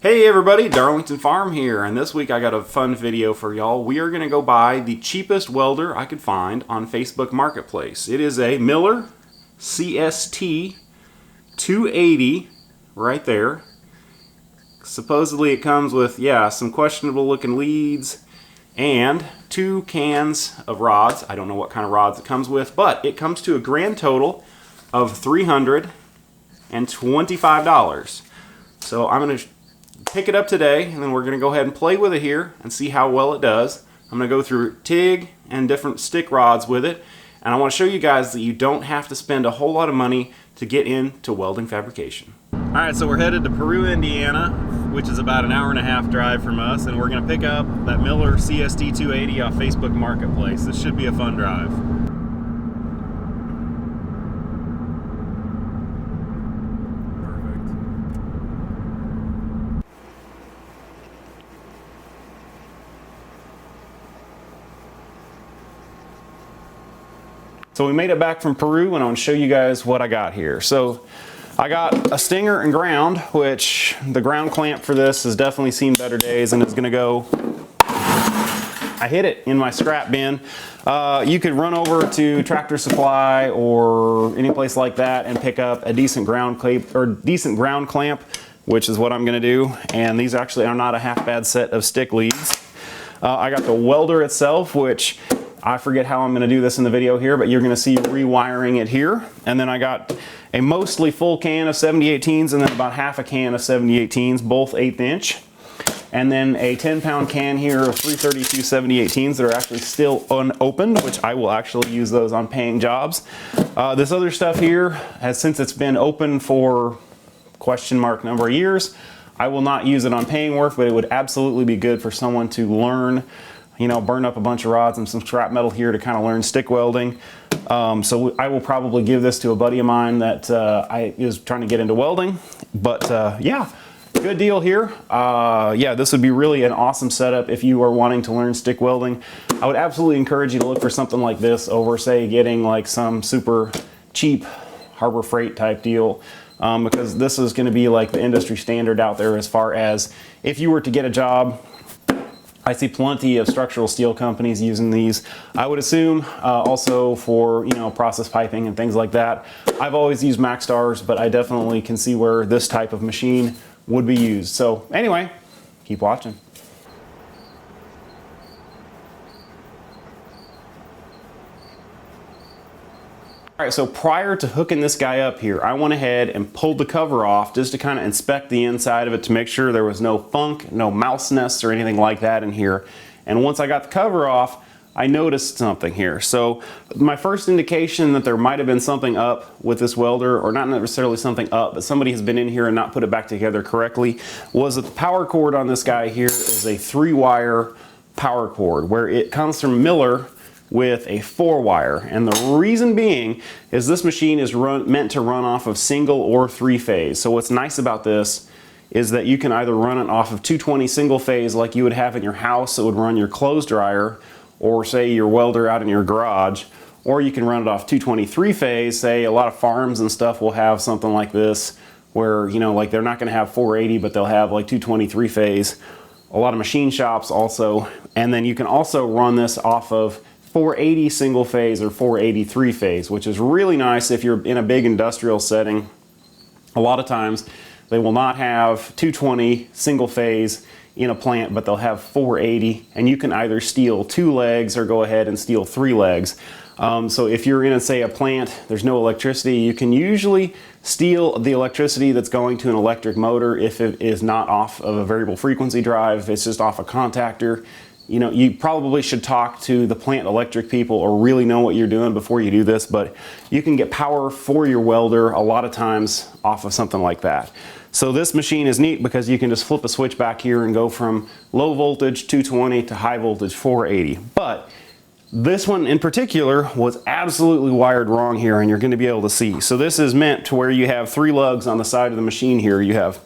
Hey everybody, Darlington Farm here, and this week I got a fun video for y'all. We are going to go buy the cheapest welder I could find on Facebook Marketplace. It is a Miller CST 280 right there. Supposedly it comes with, some questionable looking leads and 2 cans of rods. I don't know what kind of rods it comes with, but it comes to a grand total of $325. So I'm going to pick it up today, and then we're going to go ahead and play with it here and see how well it does. I'm going to go through TIG and different stick rods with it, and I want to show you guys that you don't have to spend a whole lot of money to get into welding fabrication. Alright, so we're headed to Peru, Indiana, which is about an hour-and-a-half drive from us, and we're going to pick up that Miller CST 280 off Facebook Marketplace. This should be a fun drive. So we made it back from Peru, and I want to show you guys what I got here. So I got a stinger and ground, which the ground clamp for this has definitely seen better days, and it's going to go, I hit it in my scrap bin. You could run over to Tractor Supply or any place like that and pick up a decent ground clamp, which is what I'm going to do. And these actually are not a half bad set of stick leads. I got the welder itself, which I forget how I'm going to do this in the video here, but you're going to see rewiring it here. And then I got a mostly full can of 70/18s and then about half a can of 70/18s, both 1/8 inch. And then a 10-pound can here of 332 70/18s that are actually still unopened, which I will actually use those on paying jobs. This other stuff here, since it's been open for number of years, I will not use it on paying work, but it would absolutely be good for someone to learn, burn up a bunch of rods and some scrap metal here to kind of learn stick welding. So I will probably give this to a buddy of mine that is trying to get into welding. But yeah, good deal here. Yeah, this would be really an awesome setup if you are wanting to learn stick welding. I would absolutely encourage you to look for something like this over, say, getting like some super cheap Harbor Freight type deal. Because this is going to be like the industry standard out there as far as if you were to get a job. I see plenty of structural steel companies using these. I would assume also for process piping and things like that. I've always used MaxStars, but I definitely can see where this type of machine would be used. So anyway, keep watching. All right, so prior to hooking this guy up here, I went ahead and pulled the cover off just to kind of inspect the inside of it to make sure there was no funk, no mouse nests or anything like that in here. And once I got the cover off, I noticed something here. So my first indication that there might have been something up with this welder, or not necessarily something up, but somebody has been in here and not put it back together correctly, was that the power cord on this guy here is a 3-wire power cord, where it comes from Miller with a 4-wire, and the reason being is this machine is meant to run off of single or 3-phase. So what's nice about this is that you can either run it off of 220 single phase like you would have in your house that would run your clothes dryer, or say your welder out in your garage, or you can run it off 220 3-phase. Say a lot of farms and stuff will have something like this where like they're not going to have 480, but they'll have like 220 3-phase. A lot of machine shops also, and then you can also run this off of 480 single phase or 480 3-phase, which is really nice if you're in a big industrial setting. A lot of times they will not have 220 single phase in a plant, but they'll have 480, and you can either steal 2 legs or go ahead and steal 3 legs. So if you're in, say, a plant, there's no electricity, you can usually steal the electricity that's going to an electric motor if it is not off of a variable frequency drive, if it's just off a contactor. You probably should talk to the plant electric people or really know what you're doing before you do this, but you can get power for your welder a lot of times off of something like that. So this machine is neat because you can just flip a switch back here and go from low voltage 220 to high voltage 480. But this one in particular was absolutely wired wrong here, and you're going to be able to see. So this is meant to where you have 3 lugs on the side of the machine here. You have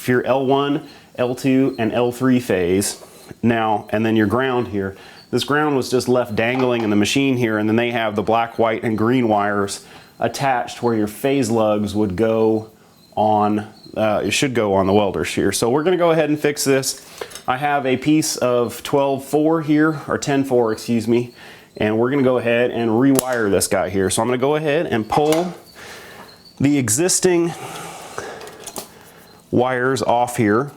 your L1, L2, and L3 phase. Now, and then your ground here. This ground was just left dangling in the machine here, and then they have the black, white, and green wires attached where your phase lugs would go on it should go on the welders here. So we're gonna go ahead and fix this. I have a piece of 12-4 here, or 10-4, excuse me, and we're gonna go ahead and rewire this guy here. So I'm gonna go ahead and pull the existing wires off here.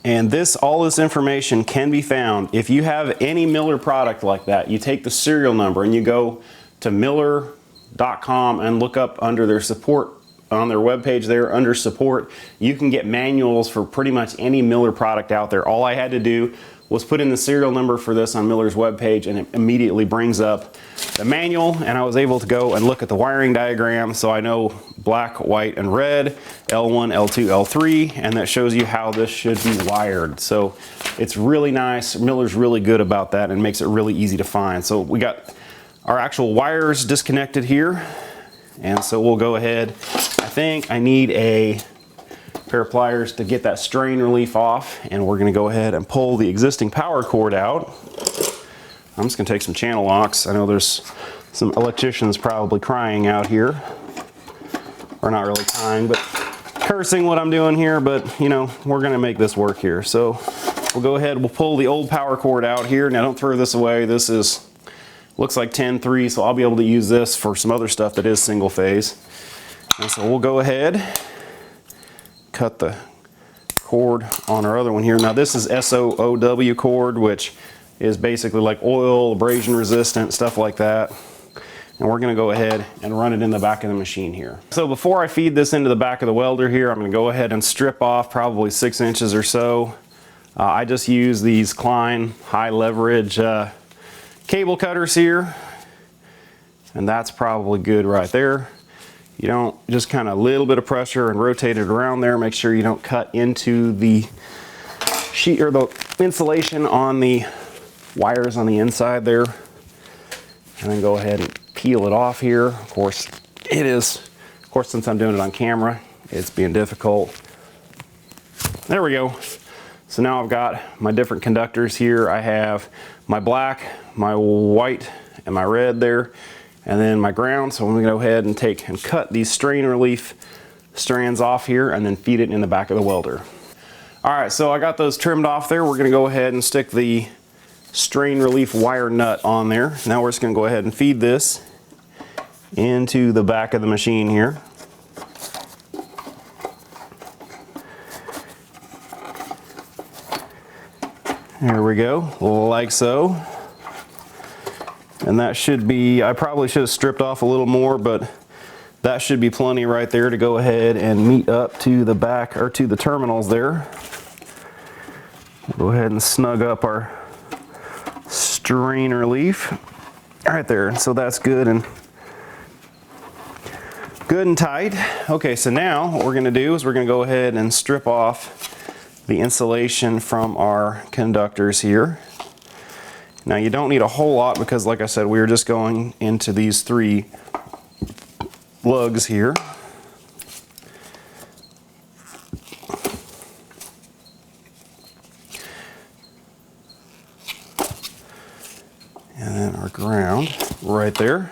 And all this information can be found. If you have any Miller product like that, you take the serial number and you go to Miller.com and look up under their support, on their webpage there, under support, you can get manuals for pretty much any Miller product out there. All I had to do was put in the serial number for this on Miller's webpage, and it immediately brings up the manual, and I was able to go and look at the wiring diagram, so I know black, white, and red, L1, L2, L3, and that shows you how this should be wired. So it's really nice. Miller's really good about that and makes it really easy to find. So we got our actual wires disconnected here, and so we'll go ahead. I think I need a pair of pliers to get that strain relief off, and we're going to go ahead and pull the existing power cord out. I'm just going to take some channel locks. I know there's some electricians probably crying out here, or not really crying, but cursing what I'm doing here, but you know, we're going to make this work here. So we'll go ahead, we'll pull the old power cord out here. Now don't throw this away. This looks like 10-3, so I'll be able to use this for some other stuff that is single phase. And so we'll go ahead, cut the cord on our other one here. Now this is SOOW cord, which is basically like oil, abrasion resistant, stuff like that. And we're gonna go ahead and run it in the back of the machine here. So before I feed this into the back of the welder here, I'm gonna go ahead and strip off probably 6 inches or so. I just use these Klein high leverage cable cutters here, and that's probably good right there. You don't, just kind of a little bit of pressure and rotate it around there. Make sure you don't cut into the sheet or the insulation on the wires on the inside there. And then go ahead and peel it off here. Of course, since I'm doing it on camera, it's being difficult. There we go. So now I've got my different conductors here. I have my black, my white, and my red there, and then my ground. So I'm gonna go ahead and take and cut these strain relief strands off here and then feed it in the back of the welder. All right, so I got those trimmed off there. We're gonna go ahead and stick the strain relief wire nut on there. Now we're just gonna go ahead and feed this into the back of the machine here. There we go, like so. And that should be, I probably should have stripped off a little more, but that should be plenty right there to go ahead and meet up to the back, or to the terminals there. We'll go ahead and snug up our strain relief right there. So that's good and tight. Okay, so now what we're gonna do is we're gonna go ahead and strip off the insulation from our conductors here. Now you don't need a whole lot because, like I said, we were just going into these 3 lugs here. And then our ground right there.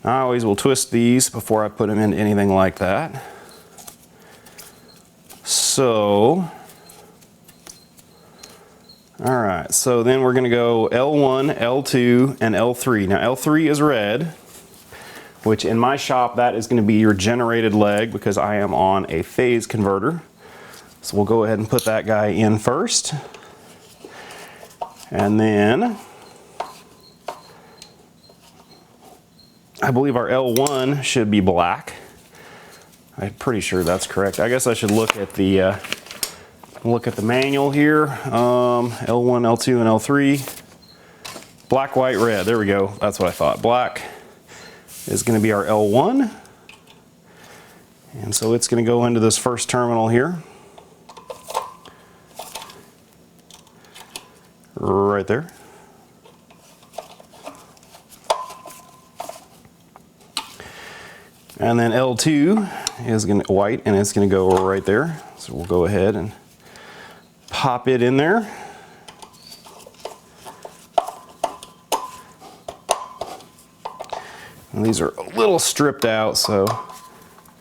I always will twist these before I put them into anything like that. So, all right, so then we're gonna go L1, L2, and L3. Now L3 is red, which in my shop, that is gonna be your generated leg because I am on a phase converter. So we'll go ahead and put that guy in first. And then, I believe our L1 should be black. I'm pretty sure that's correct. I guess I should look at the manual here. L1, L2, and L3. Black, white, red. There we go. That's what I thought. Black is going to be our L1. And so it's going to go into this first terminal here. Right there. And then L2 is going to white, and it's going to go right there. So we'll go ahead and pop it in there. And these are a little stripped out, so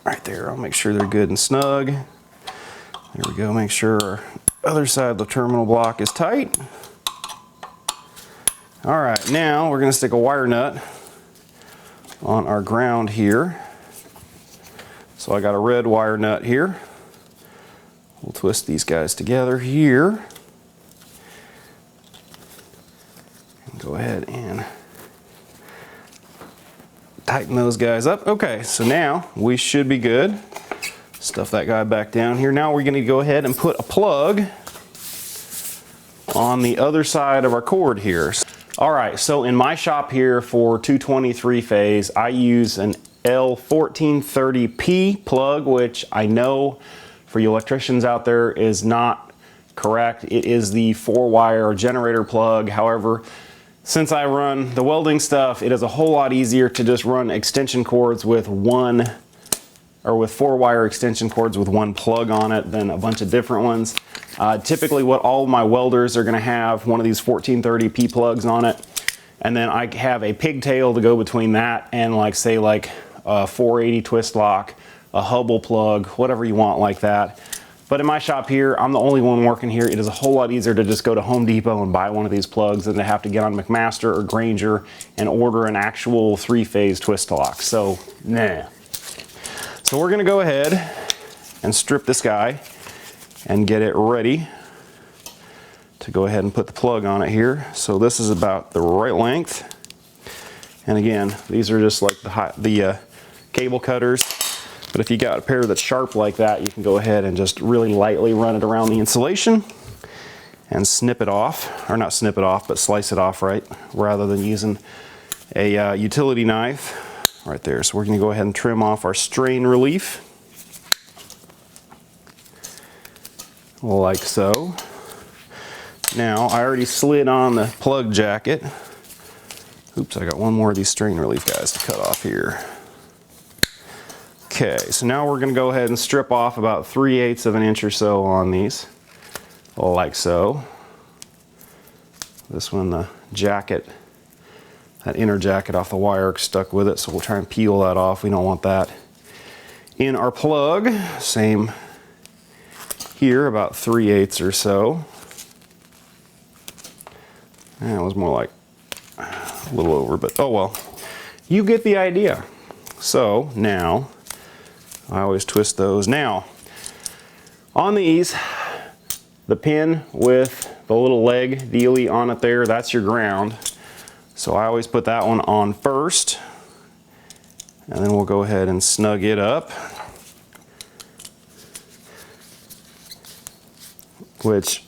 right there. I'll make sure they're good and snug. There we go. Make sure our other side of the terminal block is tight. All right, now we're going to stick a wire nut on our ground here. So I got a red wire nut here. We'll twist these guys together here. And go ahead and tighten those guys up. Okay, so now we should be good. Stuff that guy back down here. Now we're going to go ahead and put a plug on the other side of our cord here. All right, so in my shop here for 223 phase, I use an L1430P plug, which I know for you electricians out there is not correct. It is the 4-wire generator plug. However, since I run the welding stuff, it is a whole lot easier to just run extension cords with 4-wire extension cords with one plug on it than a bunch of different ones. Typically what all my welders are gonna have one of these 1430P plugs on it. And then I have a pigtail to go between that and a 480 twist lock, a Hubble plug, whatever you want like that. But in my shop here, I'm the only one working here. It is a whole lot easier to just go to Home Depot and buy one of these plugs than to have to get on McMaster or Granger and order an actual 3-phase twist lock. So, nah. So we're gonna go ahead and strip this guy and get it ready to go ahead and put the plug on it here. So this is about the right length. And again, these are just like the cable cutters. But if you got a pair that's sharp like that, you can go ahead and just really lightly run it around the insulation and snip it off, or not snip it off, but slice it off right, rather than using a utility knife right there. So we're gonna go ahead and trim off our strain relief, like so. Now, I already slid on the plug jacket. Oops, I got one more of these strain relief guys to cut off here. Okay, so now we're gonna go ahead and strip off about 3/8 of an inch or so on these, like so. This one, the jacket, that inner jacket off the wire stuck with it, so we'll try and peel that off. We don't want that in our plug. Same here, about 3/8 or so. That was more like a little over, but oh well. You get the idea. So now, I always twist those. Now, on these, the pin with the little leg dealy on it there, that's your ground. So I always put that one on first, and then we'll go ahead and snug it up. Which,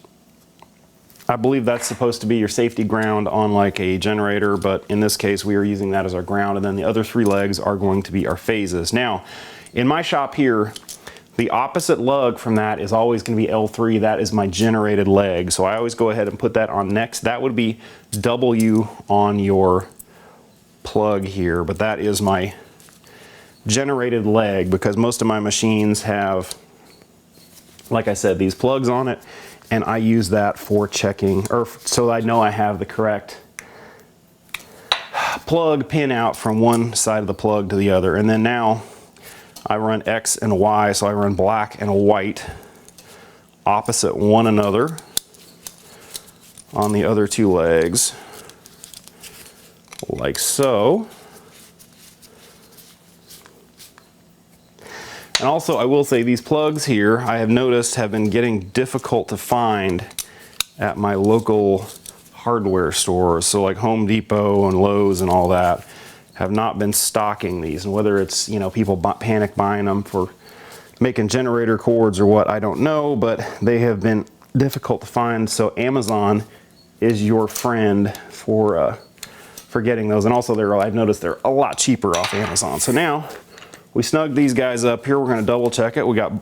I believe that's supposed to be your safety ground on like a generator, but in this case we are using that as our ground, and then the other 3 legs are going to be our phases. Now, in my shop here, the opposite lug from that is always going to be L3. That is my generated leg. So I always go ahead and put that on next. That would be W on your plug here, but that is my generated leg because most of my machines have, like I said, these plugs on it, and I use that for checking, or so I know I have the correct plug pin out from one side of the plug to the other. And then now I run X and Y, so I run black and white opposite one another on the other 2 legs, like so. And also, I will say these plugs here, I have noticed, have been getting difficult to find at my local hardware stores. So like Home Depot and Lowe's and all that have not been stocking these. And whether it's, you know, people panic buying them for making generator cords or what, I don't know, but they have been difficult to find. So Amazon is your friend for getting those. And also, I've noticed they're a lot cheaper off Amazon. So now, we snug these guys up here. We're going to double check it. We got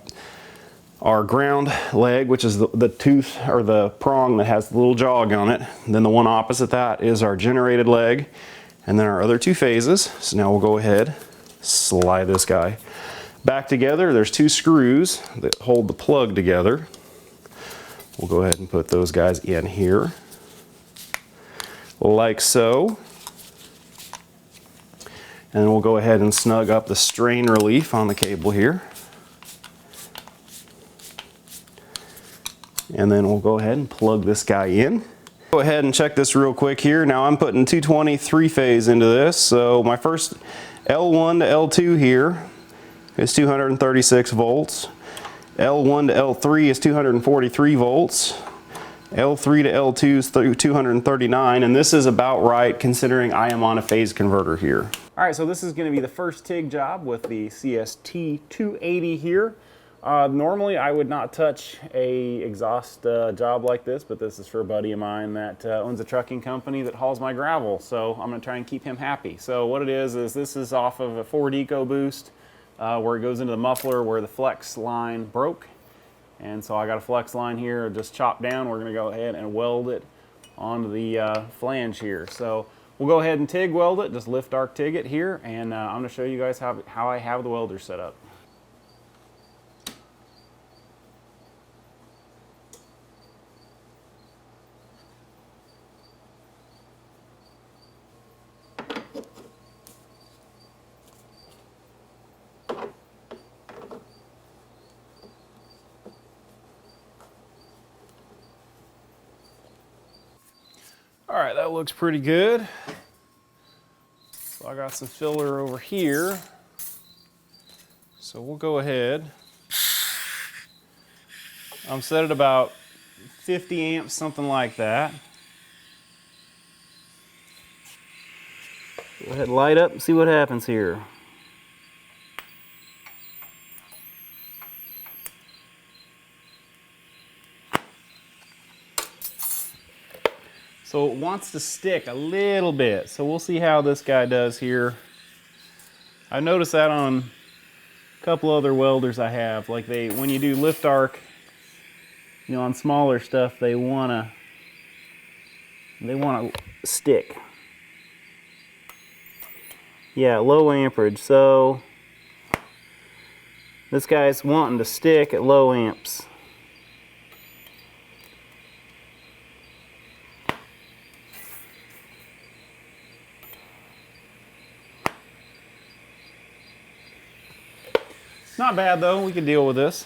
our ground leg, which is the tooth or the prong that has the little jog on it. And then the one opposite that is our generated leg, and then our other 2 phases. So now we'll go ahead, slide this guy back together. There's 2 screws that hold the plug together. We'll go ahead and put those guys in here, like so. And then we'll go ahead and snug up the strain relief on the cable here. And then we'll go ahead and plug this guy in. Go ahead and check this real quick here. Now I'm putting 220 3-phase into this. So my first L1 to L2 here is 236 volts. L1 to L3 is 243 volts. L3 to L2 is 239, and this is about right considering I am on a phase converter here. All right, so this is going to be the first TIG job with the CST 280 here. Normally I would not touch a exhaust job like this, but this is for a buddy of mine that owns a trucking company that hauls my gravel, so I'm going to try and keep him happy. So what it is this is off of a Ford EcoBoost where it goes into the muffler where the flex line broke. And so I got a flex line here just chopped down. We're going to go ahead and weld it onto the flange here. So we'll go ahead and TIG weld it, just lift arc TIG it here, and I'm going to show you guys how I have the welder set up. All right, that looks pretty good. So I got some filler over here. So we'll go ahead. I'm set at about 50 amps, something like that. Go ahead and light up and see what happens here. So it wants to stick a little bit, so we'll see how this guy does here. I noticed that on a couple other welders I have, like when you do lift arc, you know, on smaller stuff, they wanna stick. Yeah, low amperage. So this guy's wanting to stick at low amps. Not bad though, we can deal with this.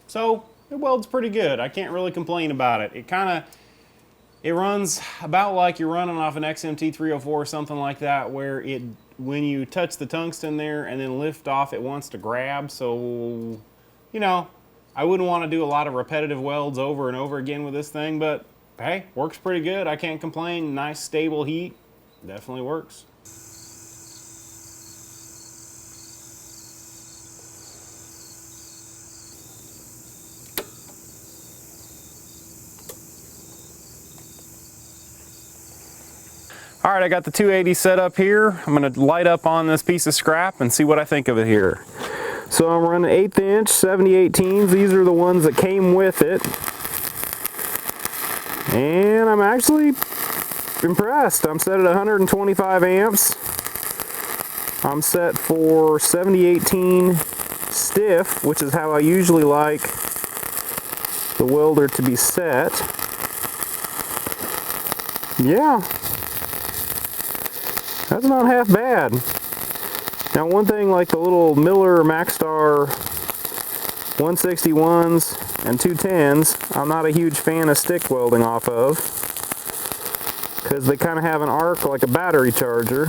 So it welds pretty good. I can't really complain about it. It runs about like you're running off an XMT 304 or something like that, where when you touch the tungsten there and then lift off, it wants to grab. So, you know, I wouldn't want to do a lot of repetitive welds over and over again with this thing, but hey, works pretty good. I can't complain. Nice stable heat. Definitely works. All right, I got the 280 set up here. I'm gonna light up on this piece of scrap and see what I think of it here. So I'm running 1/8 inch 70/18s. These are the ones that came with it. And I'm actually impressed. I'm set at 125 amps. I'm set for 7018 stiff, which is how I usually like the welder to be set. Yeah, that's not half bad. Now one thing, like the little Miller Maxstar 161s and 210s, I'm not a huge fan of stick welding off of, because they kind of have an arc like a battery charger.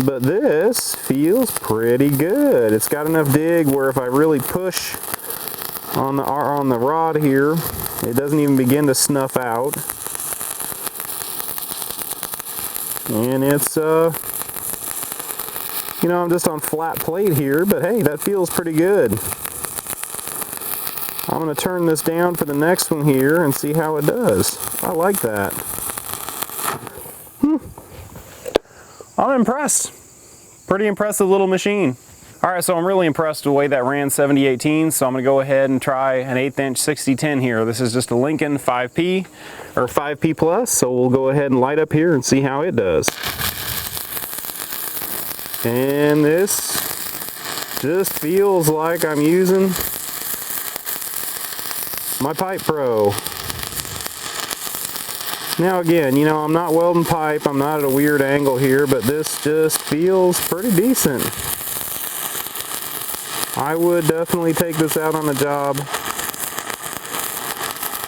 But this feels pretty good. It's got enough dig where if I really push on the rod here, it doesn't even begin to snuff out. And it's you know, I'm just on flat plate here, but hey, that feels pretty good. I'm going to turn this down for the next one here and see how it does. I like that. I'm impressed. Pretty impressive little machine. Alright, so I'm really impressed with the way that ran 7018, so I'm going to go ahead and try an 1/8 inch 6010 here. This is just a Lincoln 5P, or 5P Plus, so we'll go ahead and light up here and see how it does. And this just feels like I'm using my Pipe Pro. Now again, you know, I'm not welding pipe, I'm not at a weird angle here, but this just feels pretty decent. I would definitely take this out on the job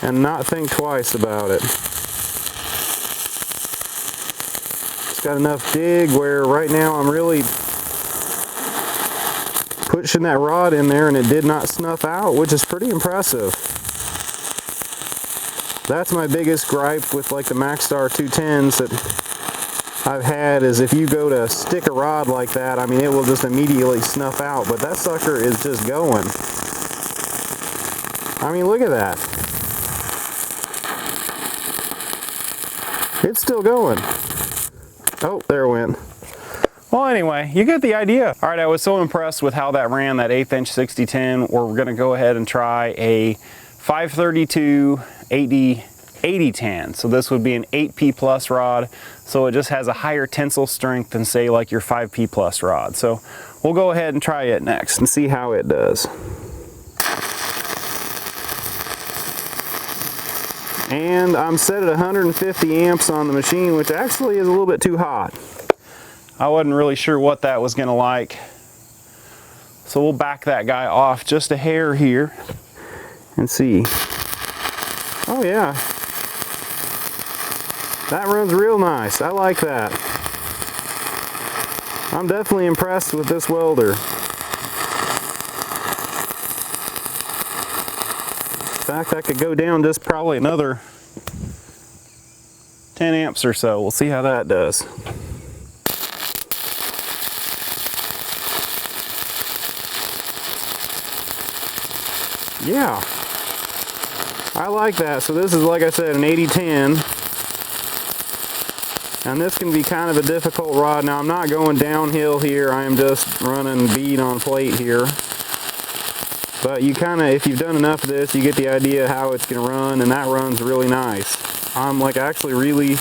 and not think twice about it. It's got enough dig where right now I'm really pushing that rod in there and it did not snuff out, which is pretty impressive. That's my biggest gripe with like the Maxstar 210s that I've had, is if you go to stick a rod like that, I mean, it will just immediately snuff out, but that sucker is just going. I mean, look at that. It's still going. Oh, there it went. Well, anyway, you get the idea. All right, I was so impressed with how that ran, that 1/8 inch 6010, we're gonna go ahead and try a 532 8010. So this would be an 8P plus rod, so it just has a higher tensile strength than say like your 5P plus rod. So we'll go ahead and try it next and see how it does. And I'm set at 150 amps on the machine, which actually is a little bit too hot. I wasn't really sure what that was gonna like. So we'll back that guy off just a hair here and see. Oh yeah, that runs real nice. I like that. I'm definitely impressed with this welder. In fact, I could go down just probably another 10 amps or so. We'll see how that does. Yeah, I like that. So this is, like I said, an 8010. And this can be kind of a difficult rod. Now I'm not going downhill here. I am just running bead on plate here. But you kind of, if you've done enough of this, you get the idea how it's going to run, and that runs really nice. I'm like actually really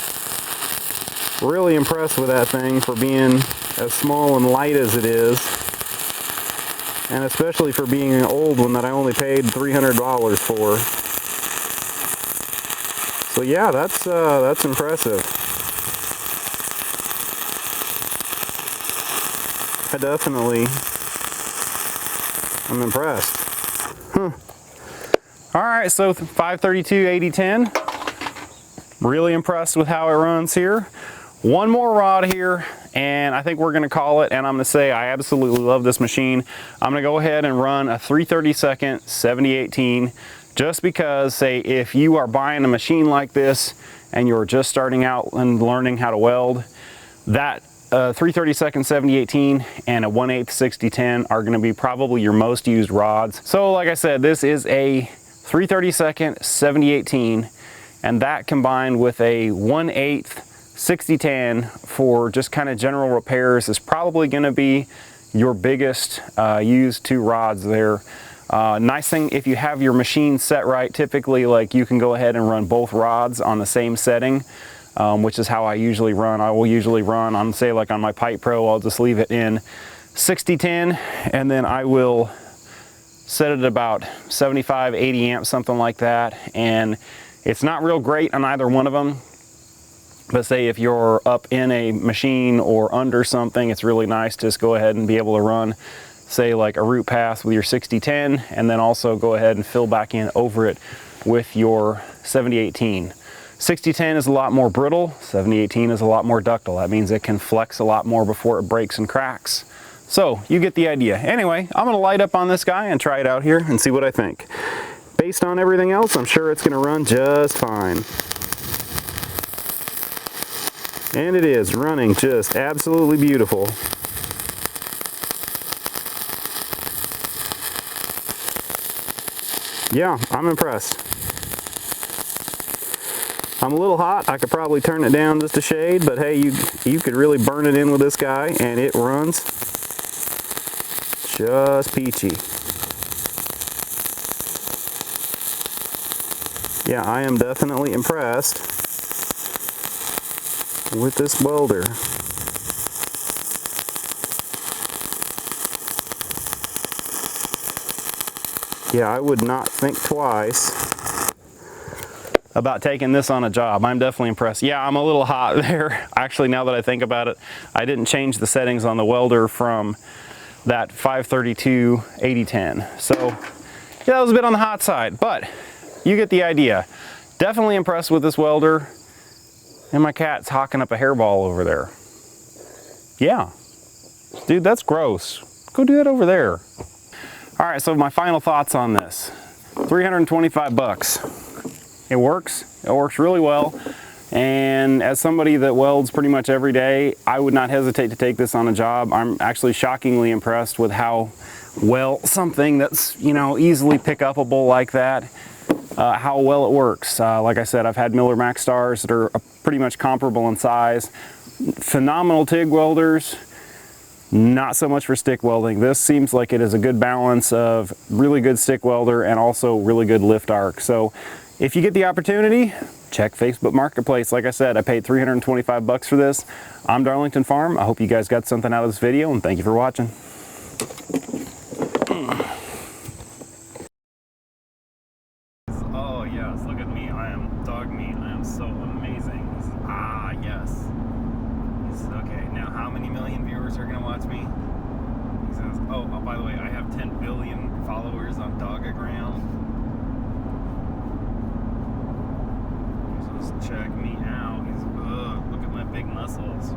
impressed with that thing for being as small and light as it is. And especially for being an old one that I only paid $300 for. So yeah, that's impressive. I definitely am impressed. All right, so 532 8010. Really impressed with how it runs here. One more rod here, and I think we're gonna call it, and I'm gonna say I absolutely love this machine. I'm gonna go ahead and run a 3/32 7018, just because, say, if you are buying a machine like this and you're just starting out and learning how to weld, that 3/32 7018 and a 1/8 6010 are gonna be probably your most used rods. So like I said, this is a 3/32 7018, and that combined with a 1/8 6010 for just kind of general repairs is probably going to be your biggest used two rods there. Nice thing, if you have your machine set right, typically like you can go ahead and run both rods on the same setting, which is how I usually run. I will usually run on, say like on my Pipe Pro, I'll just leave it in 60-10, and then I will set it at about 75, 80 amps, something like that. And it's not real great on either one of them. But say if you're up in a machine or under something, it's really nice to just go ahead and be able to run, say like a root pass with your 60-10, and then also go ahead and fill back in over it with your 70-18. 60-10 is a lot more brittle, 70-18 is a lot more ductile. That means it can flex a lot more before it breaks and cracks. So you get the idea. Anyway, I'm gonna light up on this guy and try it out here and see what I think. Based on everything else, I'm sure it's gonna run just fine. And it is running just absolutely beautiful. Yeah, I'm impressed. I'm a little hot. I could probably turn it down just a shade, but hey, you could really burn it in with this guy and it runs just peachy. Yeah, I am definitely impressed with this welder. Yeah, I would not think twice about taking this on a job. I'm definitely impressed. Yeah, I'm a little hot there. Actually, now that I think about it, I didn't change the settings on the welder from that 532 80-10. So yeah, that was a bit on the hot side, but you get the idea. Definitely impressed with this welder. And my cat's hawking up a hairball over there. Yeah, dude, that's gross. Go do that over there. All right, so my final thoughts on this. 325 bucks. It works really well. And as somebody that welds pretty much every day, I would not hesitate to take this on a job. I'm actually shockingly impressed with how well something that's, you know, easily pick upable like that, how well it works. Like I said, I've had Miller Max Stars that are pretty much comparable in size. Phenomenal TIG welders, not so much for stick welding. This seems like it is a good balance of really good stick welder and also really good lift arc. So if you get the opportunity, check Facebook Marketplace. Like I said, I paid 325 bucks for this. I'm Darlington Farm. I hope you guys got something out of this video, and thank you for watching. Oh yes, look at me. I am dog meat. I am so amazing. Yes. Okay, now how many million viewers are gonna watch me? He says, oh, by the way, I have 10 billion followers on Dogagram. Just check me out. Look at my big muscles.